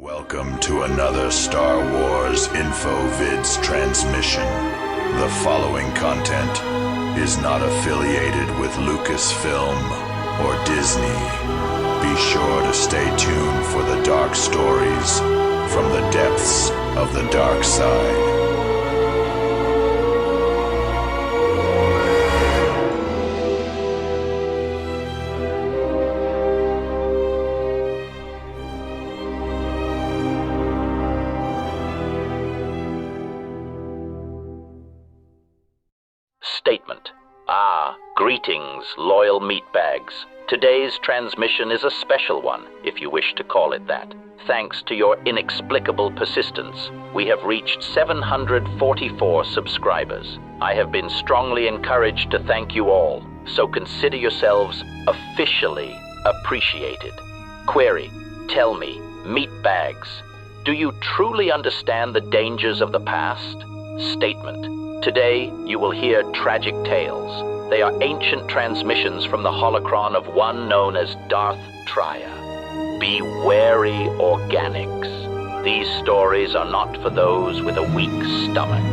Welcome to another Star Wars InfoVids transmission. The following content is not affiliated with Lucasfilm or Disney. Be sure to stay tuned for the dark stories from the depths of the dark side. Statement. Greetings, loyal meatbags. Today's transmission is a special one, if you wish to call it that. Thanks to your inexplicable persistence, we have reached 744 subscribers. I have been strongly encouraged to thank you all, so consider yourselves officially appreciated. Query, tell me, meatbags, do you truly understand the dangers of the past? Statement. Today, you will hear tragic tales. They are ancient transmissions from the holocron of one known as Darth Traya. Be wary, organics. These stories are not for those with a weak stomach.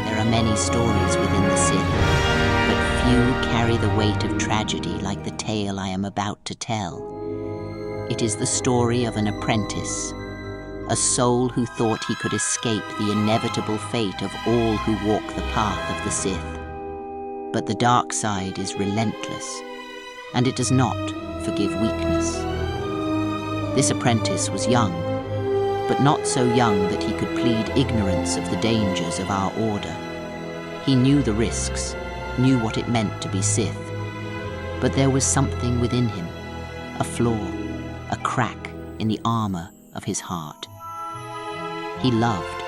There are many stories within the Sith, but few carry the weight of tragedy like the tale I am about to tell. It is the story of an apprentice, a soul who thought he could escape the inevitable fate of all who walk the path of the Sith. But the dark side is relentless, and it does not forgive weakness. This apprentice was young, but not so young that he could plead ignorance of the dangers of our order. He knew the risks, knew what it meant to be Sith, but there was something within him, a flaw, a crack in the armor of his heart. He loved,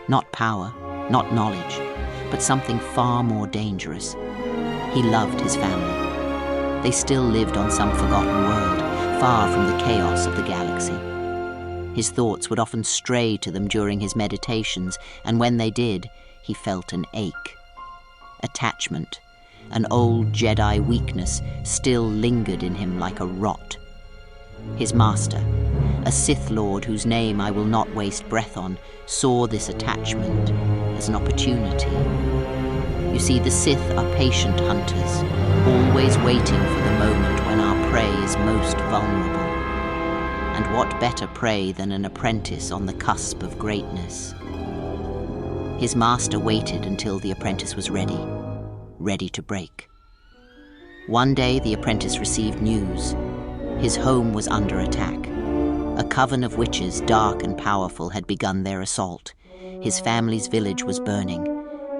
not power, not knowledge, but something far more dangerous. He loved his family. They still lived on some forgotten world, far from the chaos of the galaxy. His thoughts would often stray to them during his meditations, and when they did, he felt an ache. Attachment, an old Jedi weakness, still lingered in him like a rot. His master, a Sith Lord whose name I will not waste breath on, saw this attachment as an opportunity. You see, the Sith are patient hunters, always waiting for the moment when our prey is most vulnerable. And what better prey than an apprentice on the cusp of greatness? His master waited until the apprentice was ready to break. One day the apprentice received news. His home was under attack. A coven of witches, dark and powerful, had begun their assault. His family's village was burning.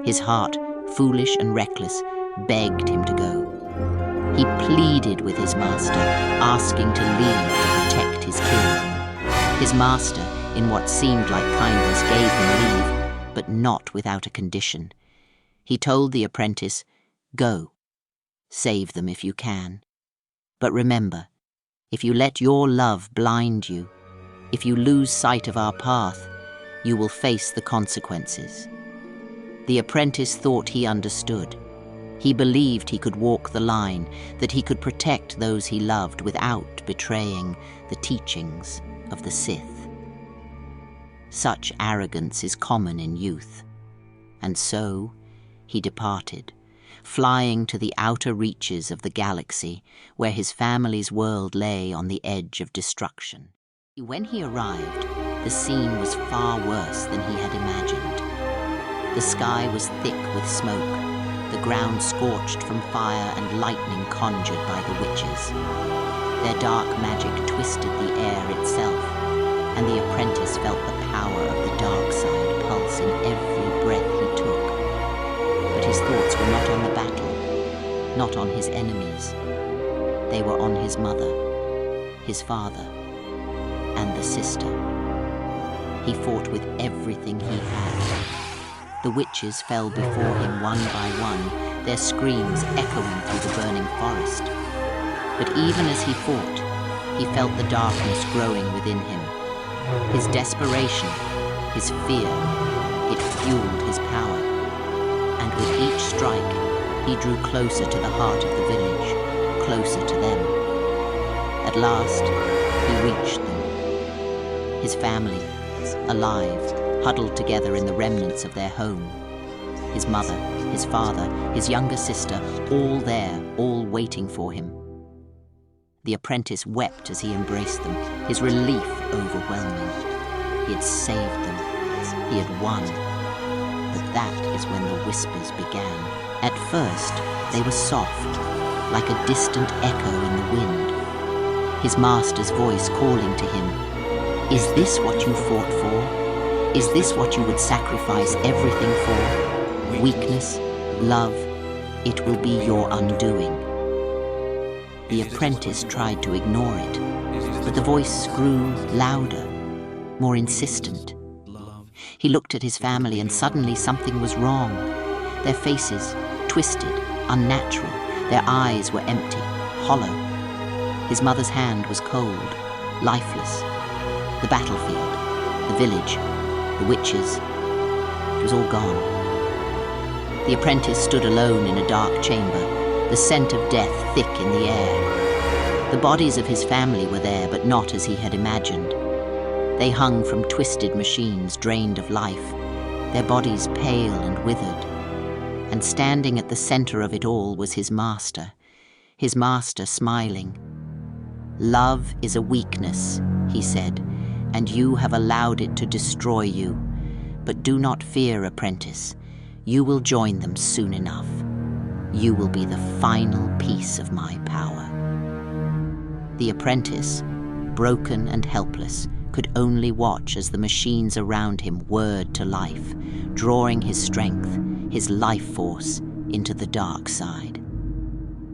His heart, foolish and reckless, begged him to go. He pleaded with his master, asking to leave to protect his king. His master, in what seemed like kindness, gave him leave, but not without a condition. He told the apprentice, "Go. Save them if you can. But remember, if you let your love blind you, if you lose sight of our path, you will face the consequences." The apprentice thought he understood. He believed he could walk the line, that he could protect those he loved without betraying the teachings of the Sith. Such arrogance is common in youth. And so he departed, flying to the outer reaches of the galaxy, where his family's world lay on the edge of destruction. When he arrived, the scene was far worse than he had imagined. The sky was thick with smoke, the ground scorched from fire and lightning conjured by the witches. Their dark magic twisted the air itself, and the apprentice felt the power of the dark side pulse in every breath he took. But his thoughts were not on the battle, not on his enemies. They were on his mother, his father, and the sister. He fought with everything he had. The witches fell before him one by one, their screams echoing through the burning forest. But even as he fought, he felt the darkness growing within him. His desperation, his fear, it fueled his power. And with each strike, he drew closer to the heart of the village, closer to them. At last, he reached them. his family, alive, huddled together in the remnants of their home. His mother, his father, his younger sister, all there, all waiting for him. The apprentice wept as he embraced them, his relief overwhelming. He had saved them. He had won. But that is when the whispers began. At first, they were soft, like a distant echo in the wind. His master's voice calling to him, "Is this what you fought for? Is this what you would sacrifice everything for? Weakness, love, it will be your undoing." The apprentice tried to ignore it, but the voice grew louder, more insistent. He looked at his family and suddenly something was wrong. Their faces, twisted, unnatural, their eyes were empty, hollow. His mother's hand was cold, lifeless. The battlefield, the village, the witches, it was all gone. The apprentice stood alone in a dark chamber, the scent of death thick in the air. The bodies of his family were there, but not as he had imagined. They hung from twisted machines drained of life, their bodies pale and withered. And standing at the center of it all was his master smiling. "Love is a weakness," he said, "and you have allowed it to destroy you. But do not fear, apprentice. You will join them soon enough. You will be the final piece of my power." The apprentice, broken and helpless, could only watch as the machines around him whirred to life, drawing his strength, his life force, into the dark side.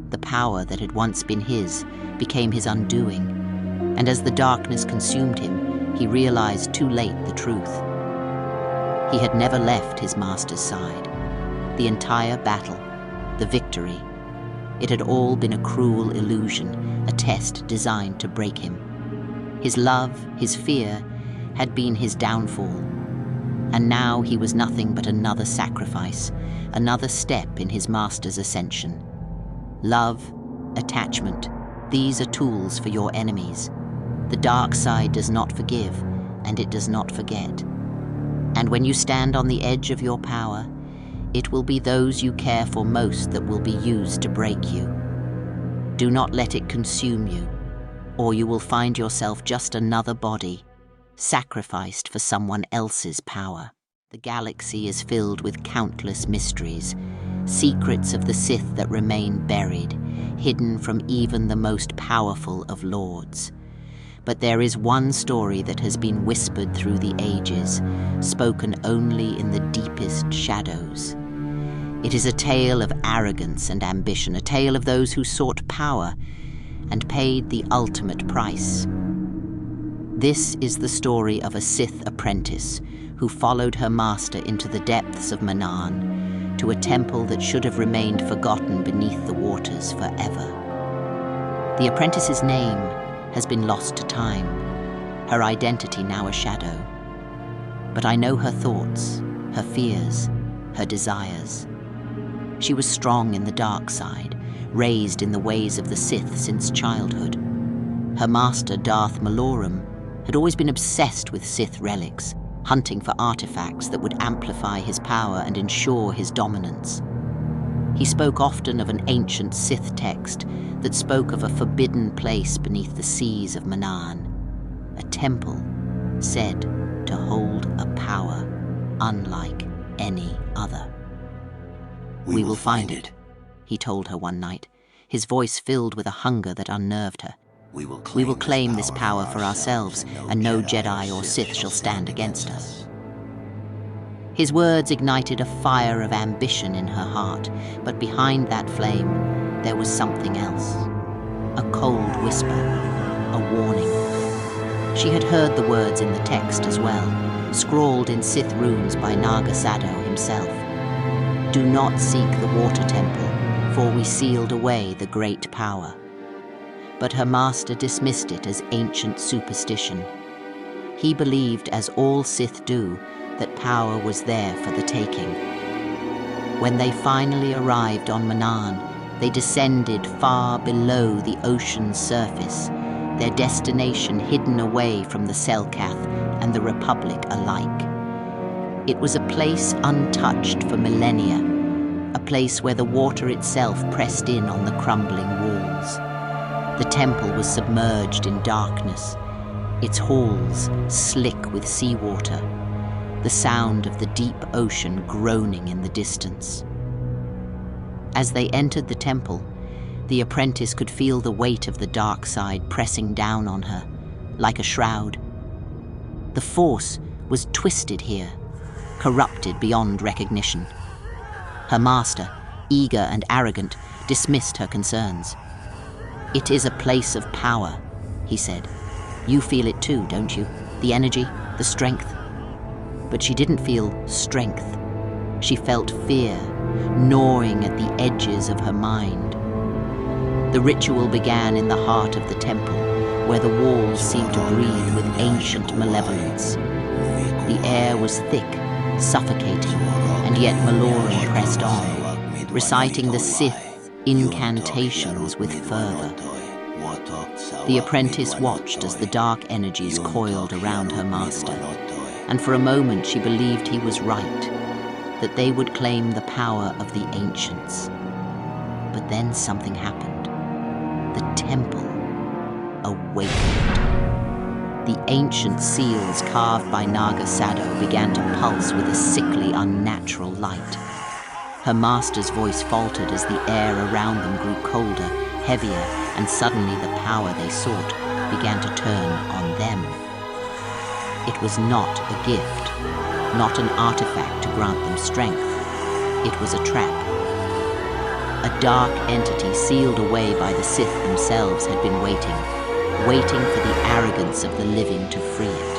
The power that had once been his became his undoing, and as the darkness consumed him, he realized too late the truth. He had never left his master's side. The entire battle, the victory, it had all been a cruel illusion, a test designed to break him. His love, his fear, had been his downfall, and now he was nothing but another sacrifice, another step in his master's ascension. Love, attachment, these are tools for your enemies. The dark side does not forgive, and it does not forget. And when you stand on the edge of your power, it will be those you care for most that will be used to break you. Do not let it consume you, or you will find yourself just another body, sacrificed for someone else's power. The galaxy is filled with countless mysteries, secrets of the Sith that remain buried, hidden from even the most powerful of lords. But there is one story that has been whispered through the ages, spoken only in the deepest shadows. It is a tale of arrogance and ambition, a tale of those who sought power and paid the ultimate price. This is the story of a Sith apprentice who followed her master into the depths of Manaan, to a temple that should have remained forgotten beneath the waters forever. The apprentice's name has been lost to time, her identity now a shadow. But I know her thoughts, her fears, her desires. She was strong in the dark side, raised in the ways of the Sith since childhood. Her master, Darth Malorum, had always been obsessed with Sith relics, hunting for artifacts that would amplify his power and ensure his dominance. He spoke often of an ancient Sith text that spoke of a forbidden place beneath the seas of Manaan, a temple said to hold a power unlike any other. "We will find it," he told her one night, his voice filled with a hunger that unnerved her. We will claim this power for ourselves, and no Jedi or Sith shall stand against us." His words ignited a fire of ambition in her heart, but behind that flame there was something else. A cold whisper, a warning. She had heard the words in the text as well, scrawled in Sith runes by Naga Sado himself. "Do not seek the water temple, for we sealed away the great power." But her master dismissed it as ancient superstition. He believed, as all Sith do, that power was there for the taking. When they finally arrived on Manaan, they descended far below the ocean's surface. their destination hidden away from the Selkath and the Republic alike. It was a place untouched for millennia, a place where the water itself pressed in on the crumbling walls. The temple was submerged in darkness, its halls slick with seawater, the sound of the deep ocean groaning in the distance. As they entered the temple, the apprentice could feel the weight of the dark side pressing down on her, like a shroud. The force was twisted here, corrupted beyond recognition. Her master, eager and arrogant, dismissed her concerns. "It is a place of power," he said. "You feel it too, don't you? The energy, the strength." But she didn't feel strength. She felt fear, gnawing at the edges of her mind. The ritual began in the heart of the temple, where the walls seemed to breathe with ancient malevolence. The air was thick, suffocating, and yet Maloran pressed on, reciting the Sith incantations with fervor. The apprentice watched as the dark energies coiled around her master, and for a moment she believed he was right, that they would claim the power of the ancients. But then something happened. The temple awakened. The ancient seals carved by Naga Sado began to pulse with a sickly, unnatural light. Her master's voice faltered as the air around them grew colder, heavier, and suddenly the power they sought began to turn on them. It was not a gift, not an artifact to grant them strength. It was a trap. A dark entity sealed away by the Sith themselves had been waiting for the arrogance of the living to free it.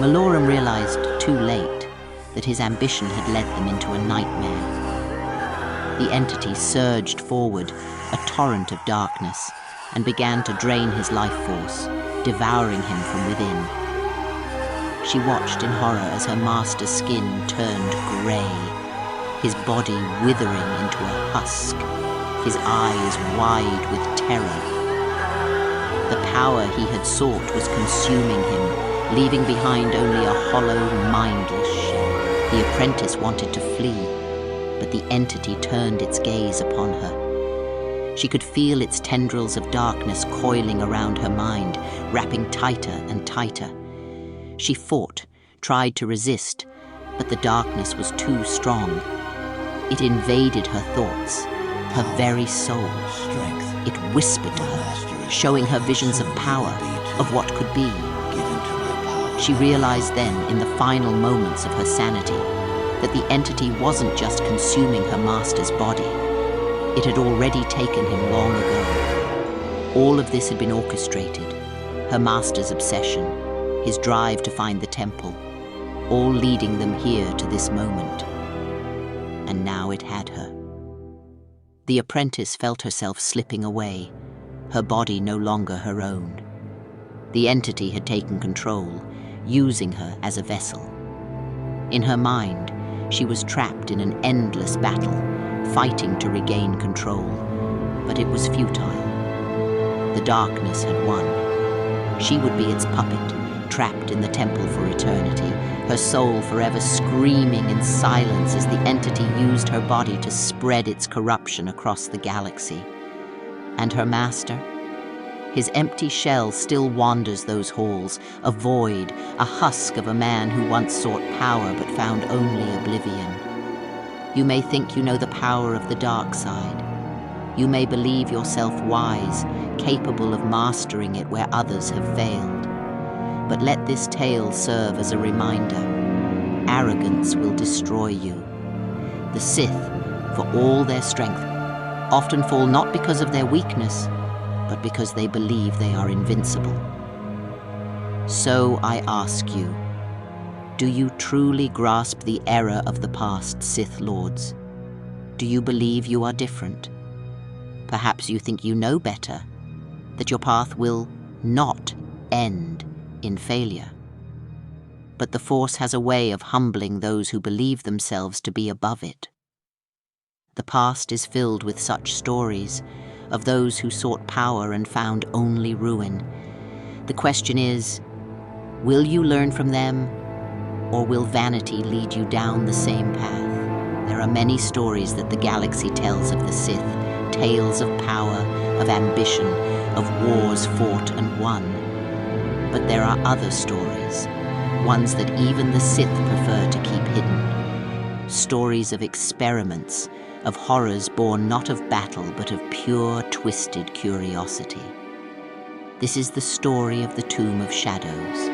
Maloran realized too late that his ambition had led them into a nightmare. The entity surged forward, a torrent of darkness, and began to drain his life force, devouring him from within. She watched in horror as her master's skin turned grey, his body withering into a husk, his eyes wide with terror. The power he had sought was consuming him, leaving behind only a hollow, mindless shell. The apprentice wanted to flee, but the entity turned its gaze upon her. She could feel its tendrils of darkness coiling around her mind, wrapping tighter and tighter. She fought, tried to resist, but the darkness was too strong. It invaded her thoughts, her very soul. It whispered to her, showing her visions of power, of what could be. She realized then, in the final moments of her sanity, that the entity wasn't just consuming her master's body. It had already taken him long ago. All of this had been orchestrated, her master's obsession, his drive to find the temple, all leading them here to this moment. And now it had her. The apprentice felt herself slipping away, her body no longer her own. The entity had taken control, using her as a vessel. In her mind, she was trapped in an endless battle, fighting to regain control, but it was futile. The darkness had won. She would be its puppet, trapped in the temple for eternity, her soul forever screaming in silence as the entity used her body to spread its corruption across the galaxy. And her master? His empty shell still wanders those halls, a void, a husk of a man who once sought power but found only oblivion. You may think you know the power of the dark side. You may believe yourself wise, capable of mastering it where others have failed. But let this tale serve as a reminder. Arrogance will destroy you. The Sith, for all their strength, often fall not because of their weakness, but because they believe they are invincible. So I ask you, do you truly grasp the error of the past, Sith Lords? Do you believe you are different? Perhaps you think you know better, that your path will not end in failure. But the Force has a way of humbling those who believe themselves to be above it. The past is filled with such stories, of those who sought power and found only ruin. The question is, will you learn from them, or will vanity lead you down the same path? There are many stories that the galaxy tells of the Sith, tales of power, of ambition, of wars fought and won. But there are other stories, ones that even the Sith prefer to keep hidden. Stories of experiments, of horrors born not of battle but of pure, twisted curiosity. This is the story of the Tomb of Shadows.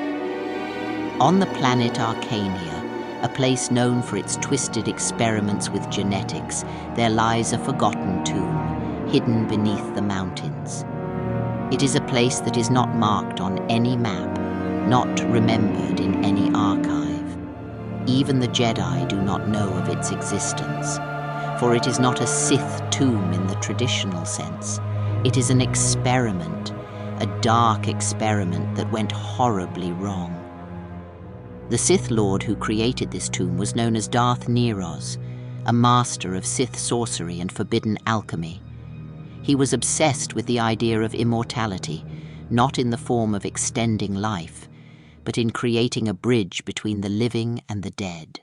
On the planet Arcania, a place known for its twisted experiments with genetics, there lies a forgotten tomb, hidden beneath the mountains. It is a place that is not marked on any map, not remembered in any archive. Even the Jedi do not know of its existence, for it is not a Sith tomb in the traditional sense. It is an experiment, a dark experiment that went horribly wrong. The Sith Lord who created this tomb was known as Darth Traya, a master of Sith sorcery and forbidden alchemy. He was obsessed with the idea of immortality, not in the form of extending life, but in creating a bridge between the living and the dead.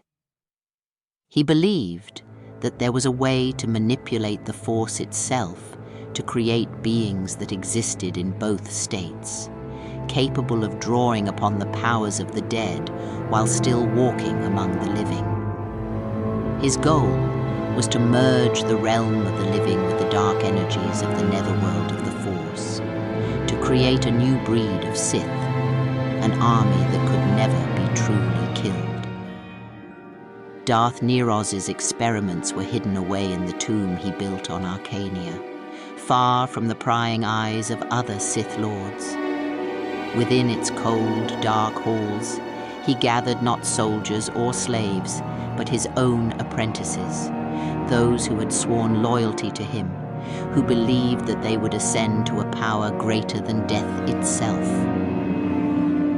He believed that there was a way to manipulate the Force itself to create beings that existed in both states, capable of drawing upon the powers of the dead while still walking among the living. His goal was to merge the realm of the living with the dark energies of the netherworld of the Force, to create a new breed of Sith, an army that could never be truly killed. Darth Traya's experiments were hidden away in the tomb he built on Arcania, far from the prying eyes of other Sith Lords. Within its cold, dark halls, he gathered not soldiers or slaves, but his own apprentices, those who had sworn loyalty to him, who believed that they would ascend to a power greater than death itself.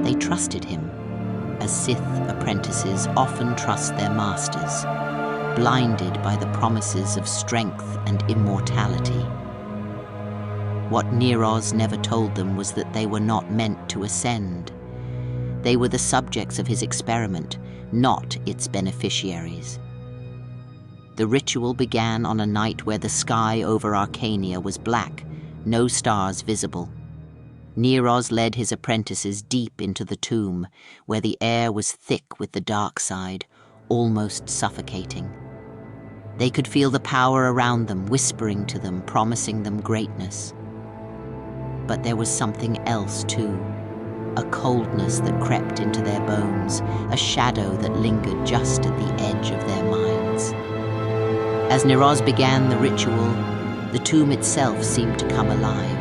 They trusted him, as Sith apprentices often trust their masters, blinded by the promises of strength and immortality. What Traya never told them was that they were not meant to ascend. They were the subjects of his experiment, not its beneficiaries. The ritual began on a night where the sky over Arcania was black, no stars visible. Traya led his apprentices deep into the tomb, where the air was thick with the dark side, almost suffocating. They could feel the power around them, whispering to them, promising them greatness. But there was something else too, a coldness that crept into their bones, a shadow that lingered just at the edge of their minds. As Traya began the ritual, the tomb itself seemed to come alive.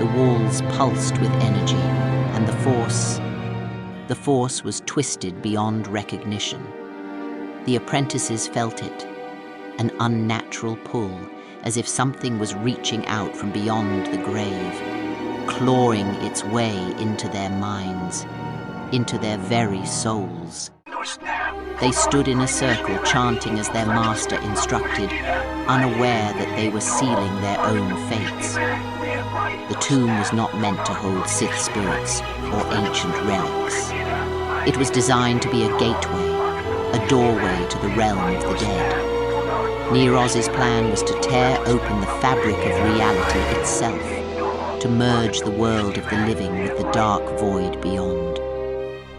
The walls pulsed with energy, and the Force was twisted beyond recognition. The apprentices felt it, an unnatural pull, as if something was reaching out from beyond the grave, clawing its way into their minds, into their very souls. They stood in a circle, chanting as their master instructed, unaware that they were sealing their own fates. The tomb was not meant to hold Sith spirits or ancient relics. It was designed to be a gateway, a doorway to the realm of the dead. Traya's plan was to tear open the fabric of reality itself, to merge the world of the living with the dark void beyond.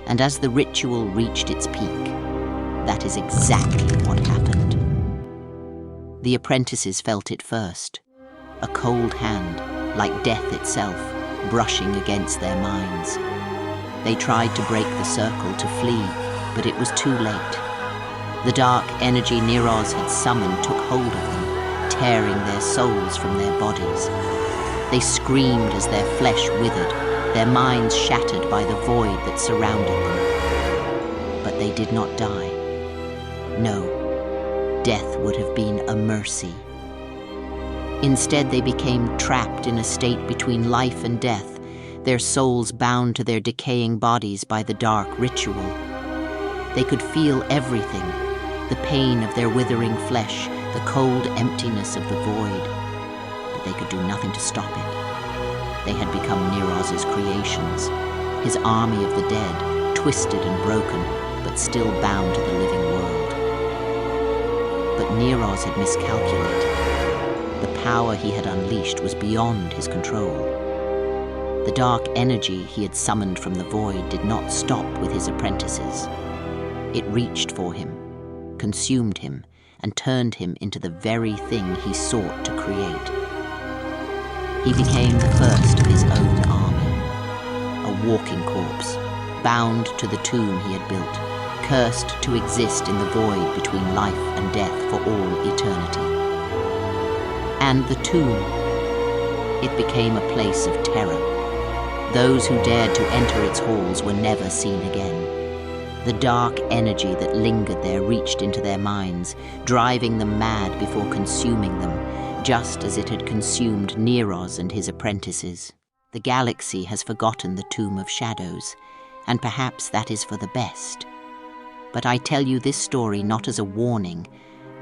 And as the ritual reached its peak, that is exactly what happened. The apprentices felt it first, a cold hand, like death itself, brushing against their minds. They tried to break the circle, to flee, but it was too late. The dark energy Traya had summoned took hold of them, tearing their souls from their bodies. They screamed as their flesh withered, their minds shattered by the void that surrounded them. But they did not die. No, death would have been a mercy. Instead, they became trapped in a state between life and death, their souls bound to their decaying bodies by the dark ritual. They could feel everything, the pain of their withering flesh, the cold emptiness of the void. but they could do nothing to stop it. They had become Neroz's creations, his army of the dead, twisted and broken, but still bound to the living world. But Neroz had miscalculated. The power he had unleashed was beyond his control. The dark energy he had summoned from the void did not stop with his apprentices. It reached for him, consumed him, and turned him into the very thing he sought to create. He became the first of his own army, a walking corpse, bound to the tomb he had built, cursed to exist in the void between life and death for all eternity. And the tomb, it became a place of terror. Those who dared to enter its halls were never seen again. The dark energy that lingered there reached into their minds, driving them mad before consuming them, just as it had consumed Neroz and his apprentices. The galaxy has forgotten the Tomb of Shadows, and perhaps that is for the best. But I tell you this story not as a warning,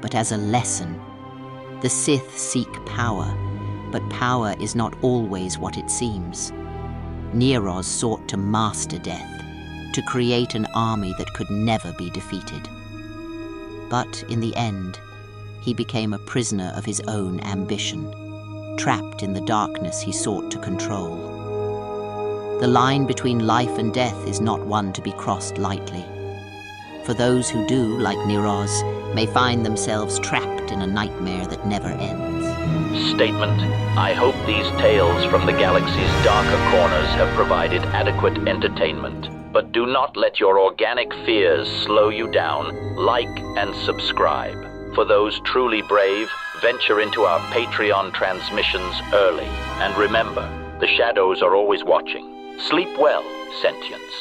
but as a lesson. The Sith seek power, but power is not always what it seems. Neroz sought to master death, to create an army that could never be defeated. But in the end, he became a prisoner of his own ambition, trapped in the darkness he sought to control. The line between life and death is not one to be crossed lightly. For those who do, like Neroz, may find themselves trapped in a nightmare that never ends. Statement: I hope these tales from the galaxy's darker corners have provided adequate entertainment. But do not let your organic fears slow you down. Like and subscribe. For those truly brave, venture into our Patreon transmissions early. And remember, the shadows are always watching. Sleep well, sentience.